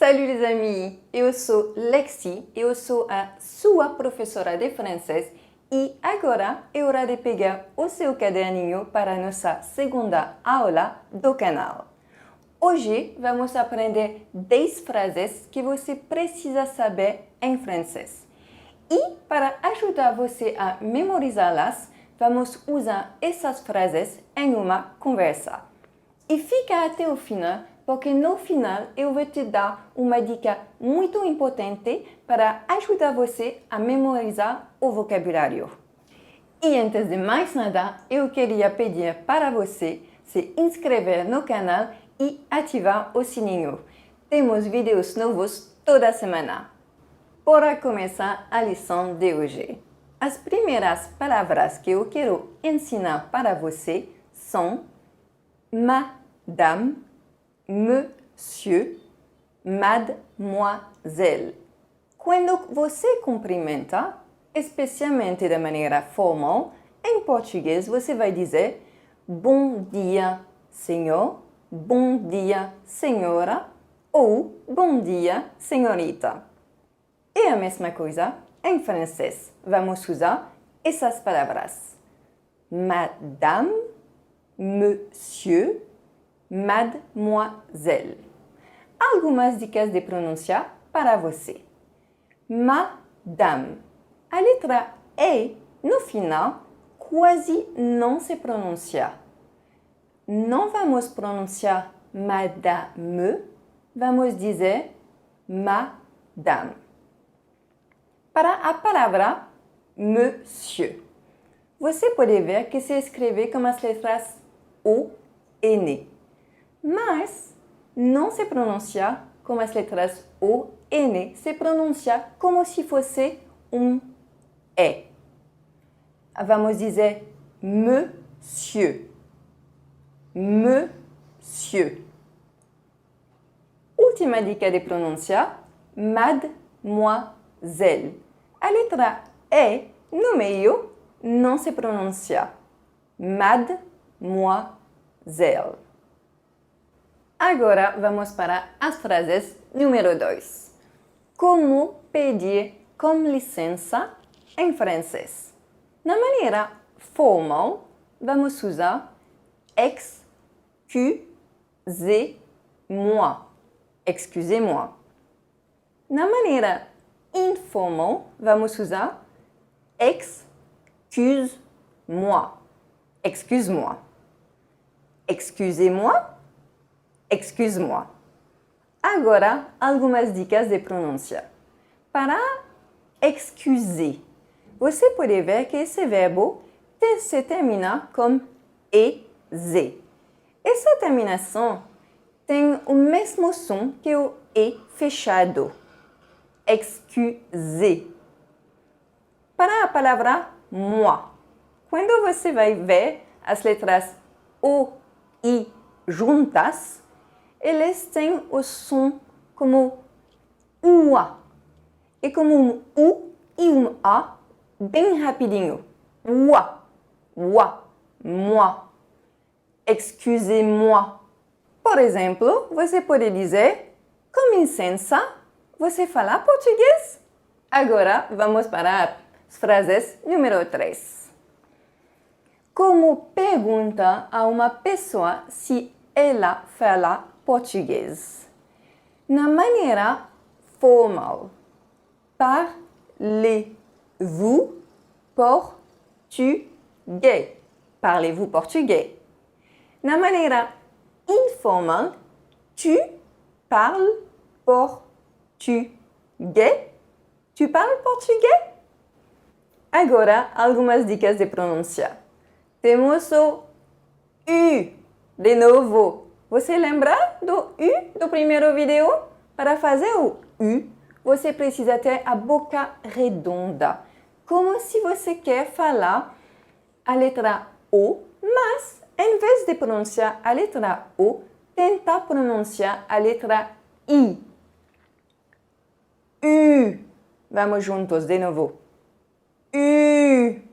Salut les amis, eu sou Lexi, eu sou a sua professora de francês e agora é hora de pegar o seu caderninho para a nossa segunda aula do canal. Hoje vamos aprender 10 frases que você precisa saber em francês. E para ajudar você a memorizá-las, vamos usar essas frases em uma conversa. E fica até o final, porque no final eu vou te dar uma dica muito importante para ajudar você a memorizar o vocabulário. E antes de mais nada, eu queria pedir para você se inscrever no canal e ativar o sininho. Temos vídeos novos toda semana. Para começar a lição de hoje, as primeiras palavras que eu quero ensinar para você são madame, monsieur, mademoiselle. Quando você cumprimenta, especialmente de maneira formal, em português você vai dizer bom dia, senhor, bom dia, senhora ou bom dia, senhorita. E a mesma coisa em francês. Vamos usar essas palavras. Madame, monsieur, mademoiselle. Algumas dicas de pronúncia para você. Madame. A letra E no final quase não se pronuncia. Não vamos pronunciar madame, vamos dizer madame. Para a palavra monsieur, você pode ver que se escreve com as letras O, N, mas não se pronuncia com as letras O, N, se pronuncia como se fosse E. Vamos dizer monsieur, monsieur. Última dica de pronúncia, mademoiselle. A letra E no meio não se pronuncia. Mademoiselle. Agora vamos para as frases número 2. Como pedir com licença em francês? Na maneira formal, vamos usar excusez-moi. Excusez-moi. Na maneira informal, vamos usar excuse-moi. Excuse-moi. Excusez-moi. Excuse-moi. Agora, algumas dicas de pronúncia. Para excuser, você pode ver que esse verbo se termina com EZ. Essa terminação tem o mesmo som que o E fechado. Excusez. Para a palavra moi, quando você vai ver as letras O, I juntas, eles têm o som como UA. E como um U e um A bem rapidinho. Ua, ua, moi. Excusez-moi. Por exemplo, você pode dizer, com licença, você fala português? Agora vamos para as frases número 3. Como pergunta a uma pessoa se ela fala português? Na maneira formal, parlez-vous portugais? Parlez-vous portugais? Na maneira informal, tu parles portugais? Tu parles portugais? Agora, algumas dicas de pronúncia. Temos o U. De novo, você lembra do U do primeiro vídeo? Para fazer o U, você precisa ter a boca redonda, como se você quer falar a letra O, mas em vez de pronunciar a letra O, tenta pronunciar a letra I. U. Vamos juntos de novo. U.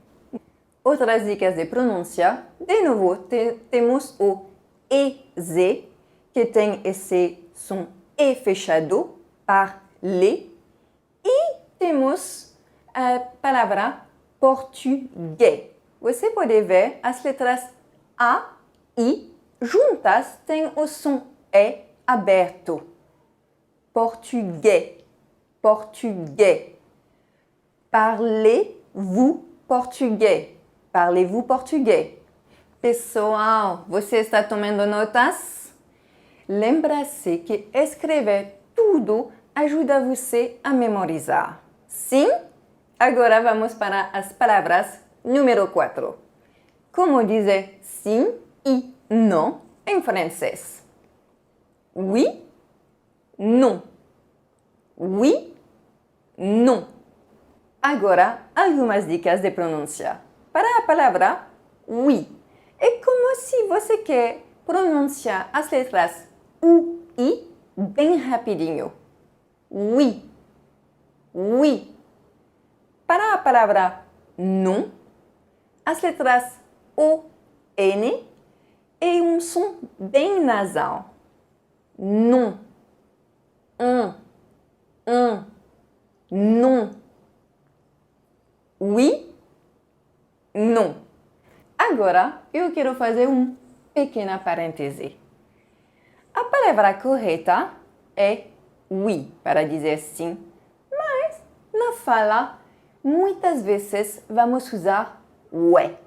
Outras dicas de pronúncia. De novo, temos o EZ, que tem esse som E fechado, parler. E temos a palavra português. Você pode ver as letras A e juntas têm o som E aberto. Português, português. Parlez-vous português? Parlez-vous português? Pessoal, você está tomando notas? Lembra-se que escrever tudo ajuda você a memorizar. Sim? Agora vamos para as palavras número 4. Como dizer sim e não em francês? Oui, non. Oui, non. Agora, algumas dicas de pronúncia. Para a palavra oui, é como se você quer pronunciar as letras U e bem rapidinho. Oui, oui. Para a palavra non, as letras O, N é um som bem nasal. Non, non. Oui, non. Agora, eu quero fazer pequeno parêntese. A palavra correta é oui, para dizer sim, mas na fala, muitas vezes vamos usar ouais.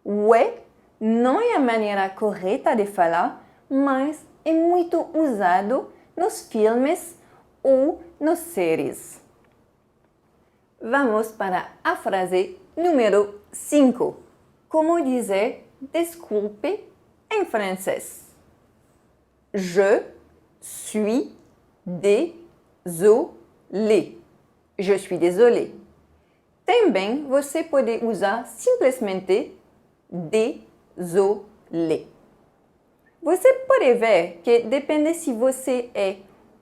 Ouais não é a maneira correta de falar, mas é muito usado nos filmes ou nas séries. Vamos para a frase número 5. Como dizer desculpe em francês? Je suis désolé. Je suis désolé. Também você pode usar simplesmente désolé. Você pode ver que depende se você é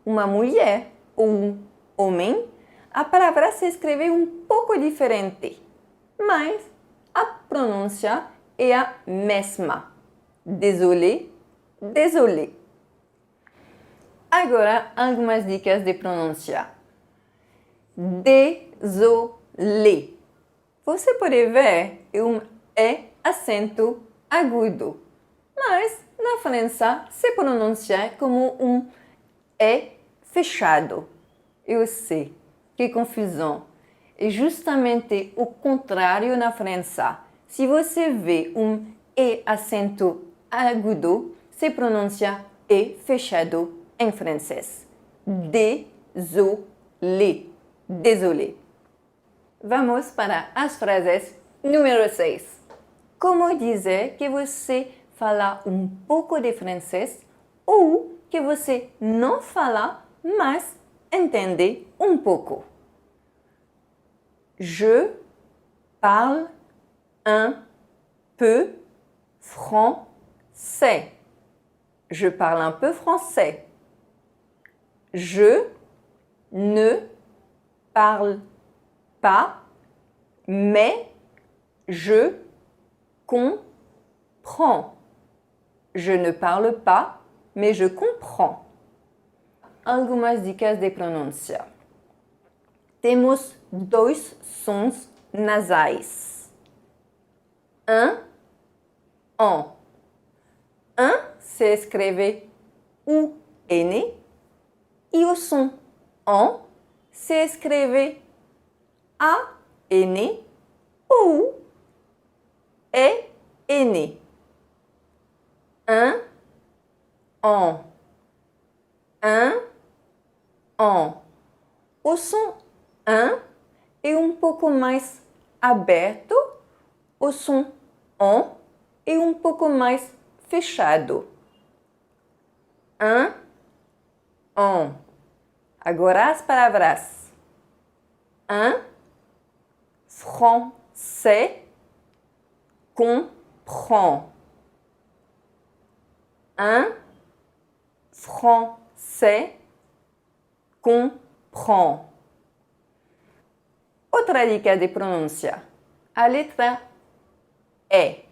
uma mulher ou um homem, a palavra se escreve pouco diferente, mas a pronúncia é a mesma. Désolé, désolé. Agora, algumas dicas de pronúncia. Désolé. Você pode ver E acento agudo, mas na França se pronuncia como E fechado. Eu sei, que confusão. É justamente o contrário na França. Se você vê E acento agudo, se pronuncia E fechado em francês. Désolé. Désolé. Vamos para as frases número 6. Como dizer que você fala pouco de francês ou que você não fala, mas entende pouco. Je parle un peu français. Je parle un peu français. Je ne parle pas, mais je comprends. Je ne parle pas, mais je comprends. Algumas dicas de pronúncia. Temos 2 sons nasais. On. Se escreve UN e o som on se escreve AN ou EN. On. O som é pouco mais aberto, o som on é pouco mais fechado. On. Agora as palavras. Français comprend. Français comprend. Outra dica de pronúncia. A letra E.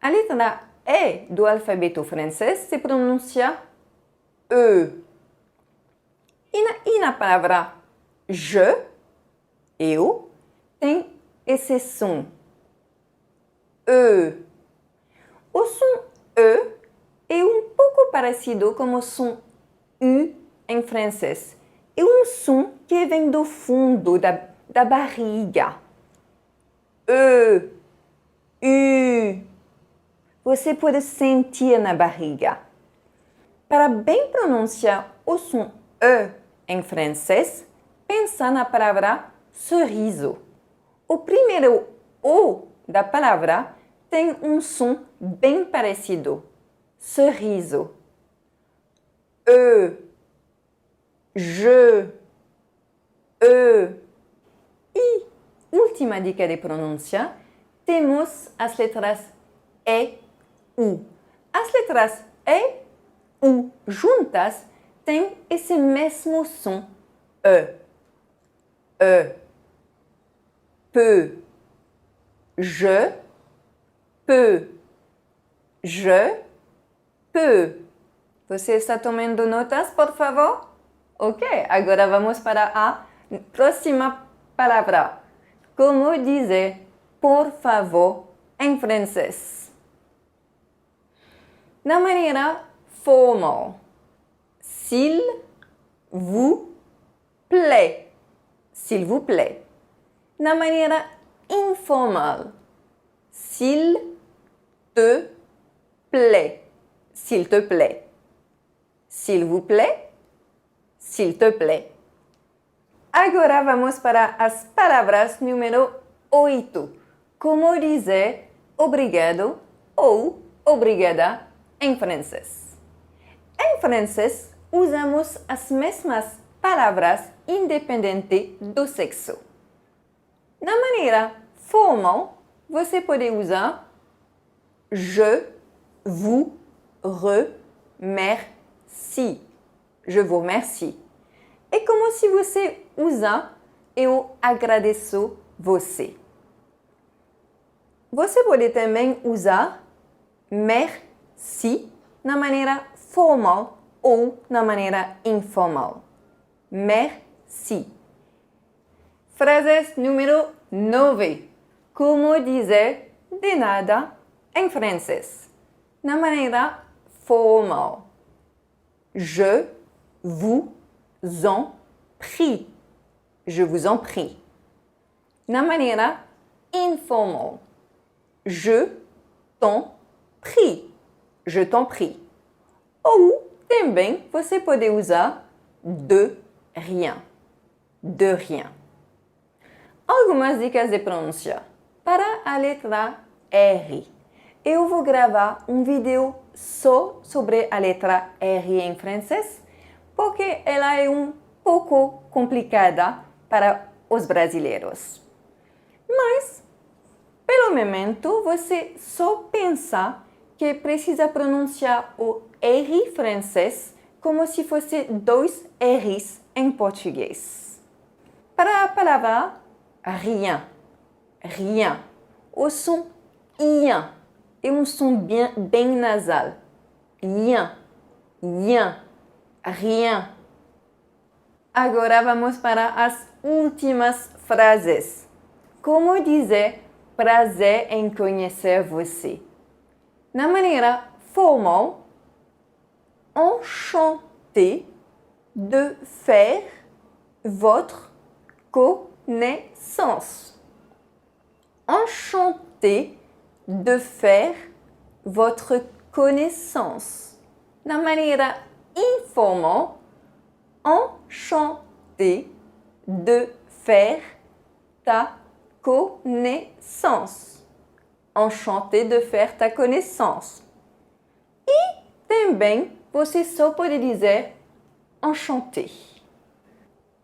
A letra E do alfabeto francês se pronuncia E. E na na palavra je, eu, tem esse som. E. O som E é um pouco parecido com o som U em francês. É um som que vem do fundo da barriga. U. Você pode sentir na barriga. Para bem pronunciar o som E em francês, pensa na palavra sorriso. O primeiro O da palavra tem um som bem parecido. Sorriso. E, je, e. E, última dica de pronúncia, temos as letras E, U. As letras E, U juntas têm esse mesmo som. Peut, je, peux, je, peux. Você está tomando notas, por favor? Ok, agora vamos para a próxima palavra. Como dizer por favor em francês? Na maneira formal. S'il vous plaît. S'il vous plaît. Na maneira informal. S'il te plaît. S'il te plaît. S'il vous plaît. S'il te plaît. Agora vamos para as palavras número 8. Como dizer obrigado ou obrigada em francês? Em francês, usamos as mesmas palavras independente do sexo. Na maneira formal, você pode usar je vous remercie. Je vous remercie. É como se você usa eu agradeço você. Você pode também usar merci na maneira formal ou na maneira informal. Merci. Frases número 9. Como dizer de nada em francês? Na maneira formal. Je vous en prie. Je vous en prie. Na maneira informal. Je t'en prie. Je t'en prie. Ou também você pode usar de rien. De rien. Algumas dicas de pronúncia. Para a letra R, eu vou gravar um vídeo só sobre a letra R em francês, porque ela é um pouco complicada para os brasileiros. Mas, pelo momento, você só pensa que precisa pronunciar o R francês como se fosse dois R's em português. Para a palavra rien, rien, o som ien é um som bem nasal. Rien, rien, rien. Agora vamos para as últimas frases. Como dizer prazer em conhecer você? Na maneira formal, enchanté de faire votre connaissance. Enchanté de faire votre connaissance. Na maneira informal, enchanté de faire ta connaissance. Enchanté de faire ta connaissance. E também você só pode dizer enchanté.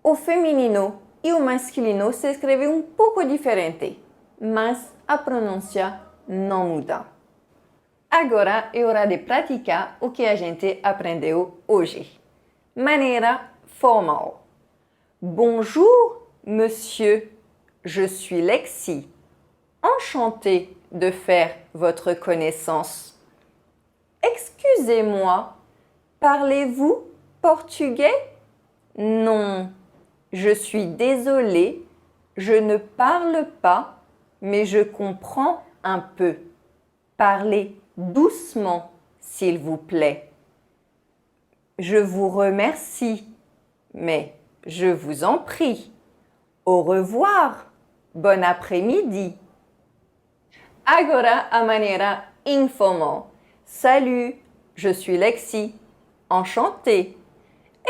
O feminino e o masculino se escrevem um pouco diferente, mas a pronúncia não muda. Agora é hora de praticar o que a gente aprendeu hoje. Maneira formal. Bonjour, monsieur. Je suis Lexi. Enchantée de faire votre connaissance. Excusez-moi, parlez-vous portugais? Non, je suis désolée, je ne parle pas, mais je comprends un peu. Parlez doucement, s'il vous plaît. Je vous remercie, mais je vous en prie. Au revoir. Bon après-midi. Agora a maneira informal. Salut, je suis Lexi. Enchantée.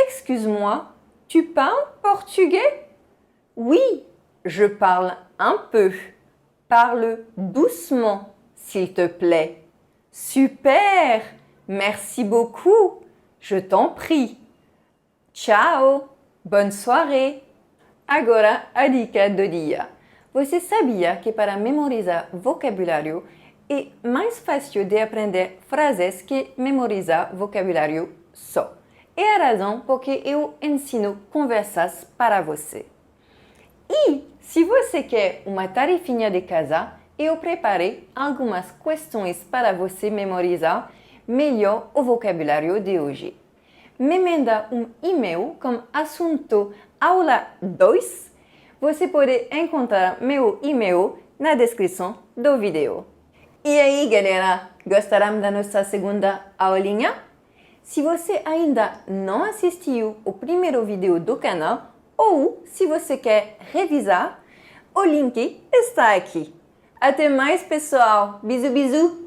Excuse-moi, tu parles portugais? Oui, je parle un peu. Parle doucement, s'il te plaît. Super, merci beaucoup. Je t'en prie. Tchau, bonne soirée. Agora a dica do dia. Você sabia que para memorizar vocabulário é mais fácil de aprender frases que memorizar vocabulário só? É a razão porque eu ensino conversas para você. E se você quer uma tarefinha de casa, eu preparei algumas questões para você memorizar melhor o vocabulário de hoje. Me manda um e-mail com assunto aula 2. Você pode encontrar meu e-mail na descrição do vídeo. E aí, galera, gostaram da nossa segunda aulinha? Se você ainda não assistiu o primeiro vídeo do canal ou se você quer revisar, o link está aqui. Até mais, pessoal! Bisous, bisous!